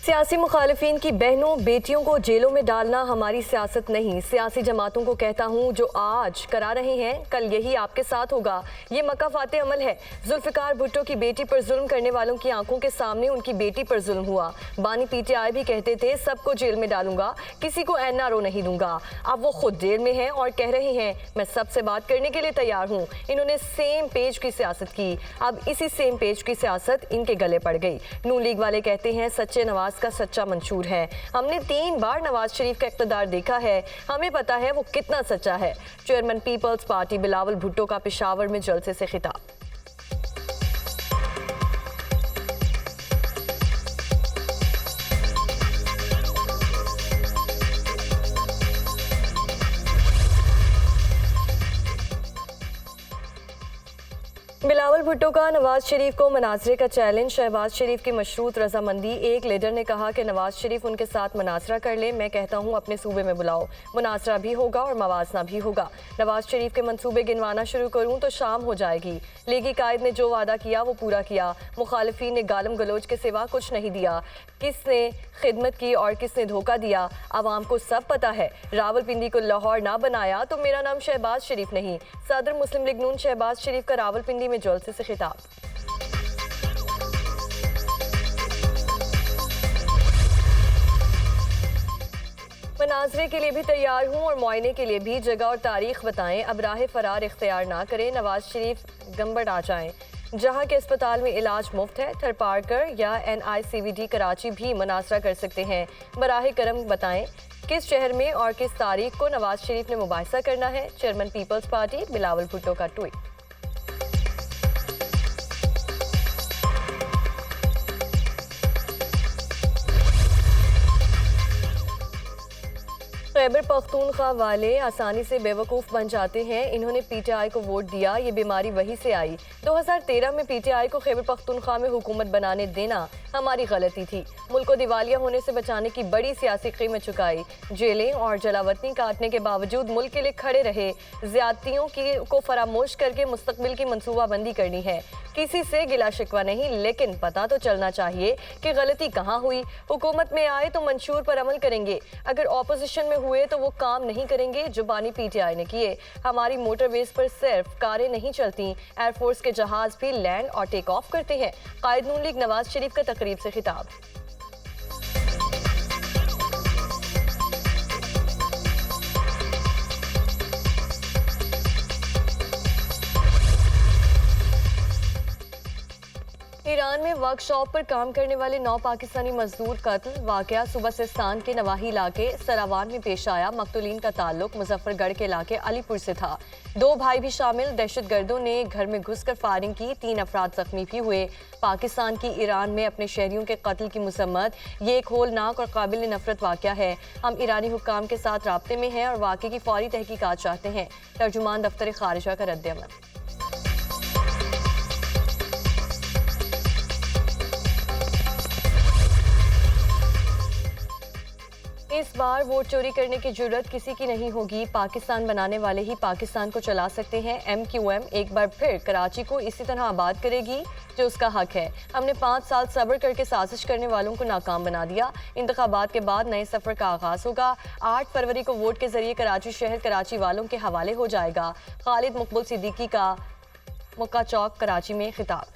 सियासी मुखालिफिन की बहनों बेटियों को जेलों में डालना हमारी सियासत नहीं। सियासी जमातों को कहता हूँ, जो आज करा रहे हैं कल यही आपके साथ होगा। ये मकाफाते अमल है। जुल्फिकार भुट्टो की बेटी पर जुल्म करने वालों की आंखों के सामने उनकी बेटी पर जुल्म हुआ। बानी पीटीआई भी कहते थे सबको जेल में डालूंगा, किसी को एनआरओ नहीं दूंगा। अब वो खुद जेल में हैं और कह रहे हैं मैं सबसे बात करने के लिए तैयार हूँ। इन्होंने सेम पेज की सियासत की। अब इसी सेम पेज की सियासत इनके गले पड़ गई। नून लीग वाले कहते हैं सच्चे नवाज का सच्चा मंशूर है। हमने 3 बार नवाज शरीफ का इक़्तिदार देखा है, हमें पता है वो कितना सच्चा है। चेयरमैन पीपल्स पार्टी बिलावल भुट्टो का पेशावर में जलसे से खिताब। बिलावल भुट्टो का नवाज शरीफ को मनाजरे का चैलेंज। शहबाज शरीफ की मशरूत रजामंदी। एक लीडर ने कहा कि नवाज शरीफ उनके साथ मुनाजरा कर ले। मैं कहता हूं अपने सूबे में बुलाओ, मुनाजरा भी होगा और मवाजना भी होगा। नवाज शरीफ के मंसूबे गिनवाना शुरू करूं तो शाम हो जाएगी। लीगी कायद ने जो वादा किया वो पूरा किया। मुखालिफिन ने गालम गलोच के सिवा कुछ नहीं दिया। किसने खिदमत की और किसने धोखा दिया, आवाम को सब पता है। रावलपिंडी को लाहौर ना बनाया तो मेरा नाम शहबाज शरीफ नहीं। सदर मुस्लिम लीग नून शहबाज शरीफ का रावलपिंडी में जलसे से खिताब। मनाजरे के लिए भी तैयार हूं और मुआयने के लिए भी। जगह और तारीख बताएं, अब राह फरार इख्तियार ना करें। नवाज शरीफ गंबड़ आ जाएं। जहां के अस्पताल में इलाज मुफ्त है, थरपारकर या NICVD कराची भी मुनासरा कर सकते हैं। बराह करम बताएं किस शहर में और किस तारीख को नवाज शरीफ ने मुबाहिसा करना है। चेयरमैन पीपल्स पार्टी बिलावल भुट्टो का ट्वीट। खैबर पख्तूनख्वा वाले आसानी से बेवकूफ़ बन जाते हैं। इन्होंने PTI को वोट दिया, ये बीमारी वहीं से आई। 2013 में PTI को खैबर पख्तूनख्वा में हुकूमत बनाने देना हमारी गलती थी। मुल्क को दिवालिया होने से बचाने की बड़ी सियासी कीमत चुकाई। जेलें और जलावतनी काटने के बावजूद मुल्क के लिए खड़े रहे। ज्यादतियों को फरामोश करके मुस्तकबिल की मनसूबाबंदी करनी है। किसी से गिला शिकवा नहीं, लेकिन पता तो चलना चाहिए कि गलती कहाँ हुई। हुकूमत में आए तो मंशूर पर अमल करेंगे, अगर ऑपोजिशन में हुए तो वो काम नहीं करेंगे जो बानी PTI ने किए। हमारी मोटरवेज पर सिर्फ कारें नहीं चलती, एयरफोर्स के जहाज भी लैंड और टेक ऑफ करते हैं। कायद नून लीग नवाज शरीफ का तकरीब से खिताब। ईरान में वर्कशॉप पर काम करने वाले 9 पाकिस्तानी मजदूर कत्ल। वाकया सुबसिस्तान के नवाही इलाके सरावान में पेश आया। मकतूलीन का ताल्लुक मुजफ्फरगढ़ के इलाके अलीपुर से था। 2 भाई भी शामिल। दहशतगर्दों ने घर में घुसकर फायरिंग की, 3 अफराद जख्मी भी हुए। पाकिस्तान की ईरान में अपने शहरियों के कत्ल की मसम्मत, ये एक होलनाक और काबिल नफरत वाकया है। हम ईरानी हुक्काम के साथ राब्ते में हैं और वाकये की फौरी तहकीकात चाहते हैं। तर्जुमान दफ्तर खारिजा का रद्द-ए-अमल। इस बार वोट चोरी करने की जुर्रत किसी की नहीं होगी। पाकिस्तान बनाने वाले ही पाकिस्तान को चला सकते हैं। MQM एक बार फिर कराची को इसी तरह आबाद करेगी जो उसका हक है। हमने 5 साल सब्र करके साजिश करने वालों को नाकाम बना दिया। इंतखाबात के बाद नए सफर का आगाज होगा। 8 फरवरी को वोट के जरिए कराची शहर कराची वालों के हवाले हो जाएगा। खालिद मकबूल सिद्दीकी का मुक्का चौक कराची में खिताब।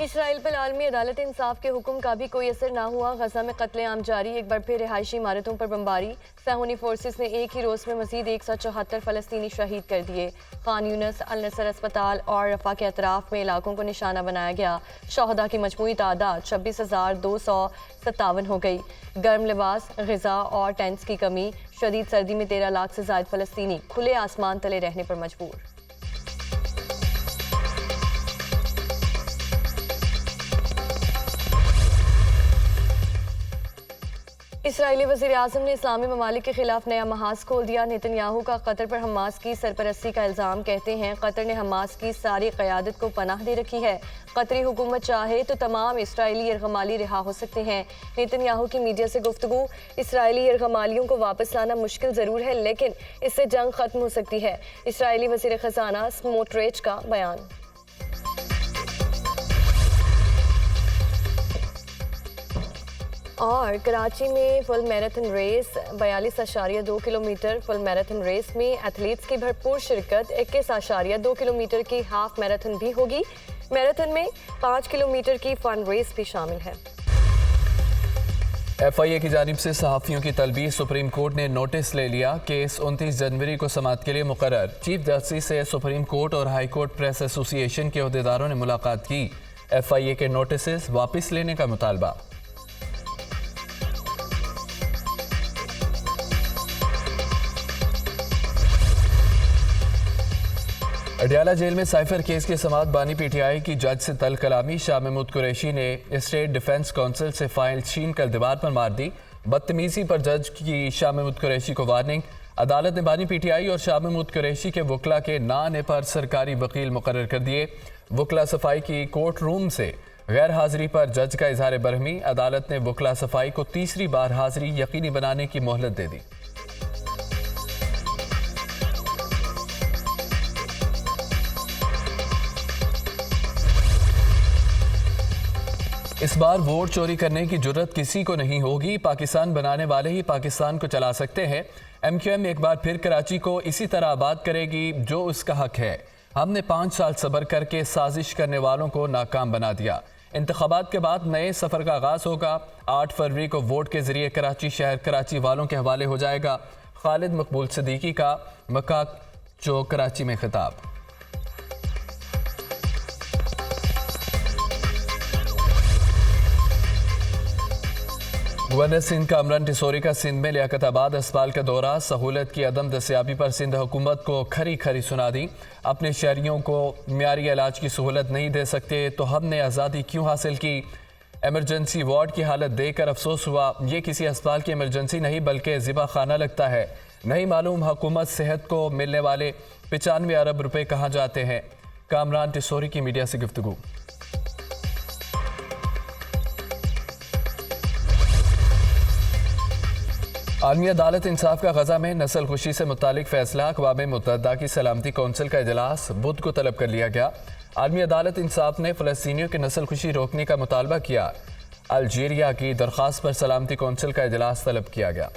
इसराइल पर आलमी अदालत इंसाफ के हुक्म का भी कोई असर ना हुआ। गजा में कत्लेआम जारी। एक बार फिर रिहायशी इमारतों पर बमबारी। साहूनी फोर्सेस ने एक ही रोज में मजीद 174 फलस्तीनी शहीद कर दिए। खान यूनस, अल नसर अस्पताल और रफा के अतराफ में इलाकों को निशाना बनाया गया। शहदा की मजमूई तादाद 26,257 हो गई। गर्म लिबास, ग़िज़ा और टेंट्स की कमी। शदीद सर्दी में 13 लाख से ज़ायद फलस्तीनी खुले आसमान तले रहने पर मजबूर। इसराइली वज़ीर-ए-आज़म ने इस्लामी ममालिक के खिलाफ नया महाज खोल दिया। नेतन्याहू का कतर पर हमास की सरपरस्ती का इल्ज़ाम। कहते हैं कतर ने हमास की सारी क़यादत को पनाह दे रखी है। कतरी हुकूमत चाहे तो तमाम इसराइली यरगमाली रिहा हो सकते हैं। नेतन्याहू की मीडिया से गुफ्तगू। इसराइली यरगमालियों को वापस लाना मुश्किल ज़रूर है, लेकिन इससे जंग ख़त्म हो सकती है। इसराइली वज़ीर ख़ज़ाना स्मोट्रिच का बयान। और कराची में full marathon race 42.2 kilometre full marathon race में एथलीट्स की भरपूर शिरकत 21.2 किलोमीटर की हाफ मैराथन भी होगी। मैराथन में 5 किलोमीटर की फन रेस भी शामिल है। FIA की जानिब से सहाफ़ियों की तलबी सुप्रीम कोर्ट ने नोटिस ले लिया। केस 29 जनवरी को समाअत के लिए मुकर्रर। चीफ जस्टिस से सुप्रीम कोर्ट और हाई कोर्ट प्रेस एसोसिएशन के अहदेदारों ने मुलाकात की। FIA के नोटिस वापस लेने का मुतालबा। अडियाला जेल में साइफर केस के समाअत बानी PTI की जज से तल कलामी। शाह महमूद कुरैशी ने स्टेट डिफेंस काउंसिल से फाइल छीन कर दीवार पर मार दी। बदतमीजी पर जज की शाह महमूद कुरैशी को वार्निंग। अदालत ने बानी PTI और शाह महमूद कुरैशी के वकला के ना आने पर सरकारी वकील मुकर्रर कर दिए। वकला सफाई की कोर्ट रूम से गैर हाजिरी पर जज का इजहार बरहमी। अदालत ने वकला सफाई को तीसरी बार हाजिरी यकीनी बनाने की मोहलत दे दी। इस बार वोट चोरी करने की जुर्रत किसी को नहीं होगी। पाकिस्तान बनाने वाले ही पाकिस्तान को चला सकते हैं। MQM एक बार फिर कराची को इसी तरह आबाद करेगी जो उसका हक है। हमने 5 साल सब्र करके साजिश करने वालों को नाकाम बना दिया। इंतखाबात के बाद नए सफ़र का आगाज़ होगा। 8 फरवरी को वोट के जरिए कराची शहर कराची वालों के हवाले हो जाएगा। खालिद मकबूल सिद्दीकी का मक्का चौक कराची में खिताब। गवर्नर सिंध का अमरन टिसोरी का सिंध में लियाकताबाद अस्पताल का दौरा। सहूलत की अदम दस्याबी पर सिंध हुकूमत को खरी खरी सुना दी। अपने शहरियों को मियारी इलाज की सहूलत नहीं दे सकते तो हमने आज़ादी क्यों हासिल की। एमरजेंसी वार्ड की हालत देखकर अफसोस हुआ। ये किसी अस्पताल की इमरजेंसी नहीं बल्कि ज़िबा खाना लगता है। नहीं मालूम हुकूमत सेहत को मिलने वाले 95 अरब रुपए कहाँ जाते हैं। कामरान टिसोरी की मीडिया से गुफ्तगू। आलमी अदालत इंसाफ का गजा में नस्ल खुशी से मुतालिक फैसला। अक़वाम मुत्तहिदा की सलामती कौंसिल का इजलास बुध को तलब कर लिया गया। आलमी अदालत इंसाफ ने फ़लस्तीनियों की नस्ल खुशी रोकने का मुतालबा किया। अल्जीरिया की दरख्वास्त पर सलामती कौंसिल का इजलास तलब किया गया।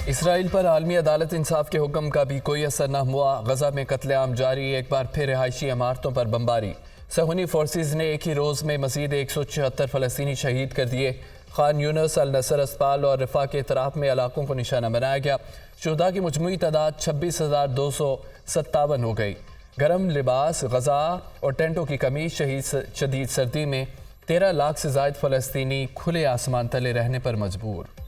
इसराइल पर आलमी अदालत इंसाफ के हुक्म का भी कोई असर न हुआ। गजा में कत्लेआम जारी। एक बार फिर रिहायशी इमारतों पर बमबारी। सहूनी फोर्सेज ने एक ही रोज़ में मज़ीद 176 फ़लस्तीनी शहीद कर दिए। खान यूनस, अल नसर अस्पताल और रिफा के इतराफ़ में इलाकों को निशाना बनाया गया। शुहदा की मजमूई तादाद 26,257 हो गई। गर्म लिबास, गजा और टेंटों की कमी, शदीद सर्दी में 13 लाख से ज़ायद फ़लस्तीनी खुले आसमान तले रहने पर मजबूर।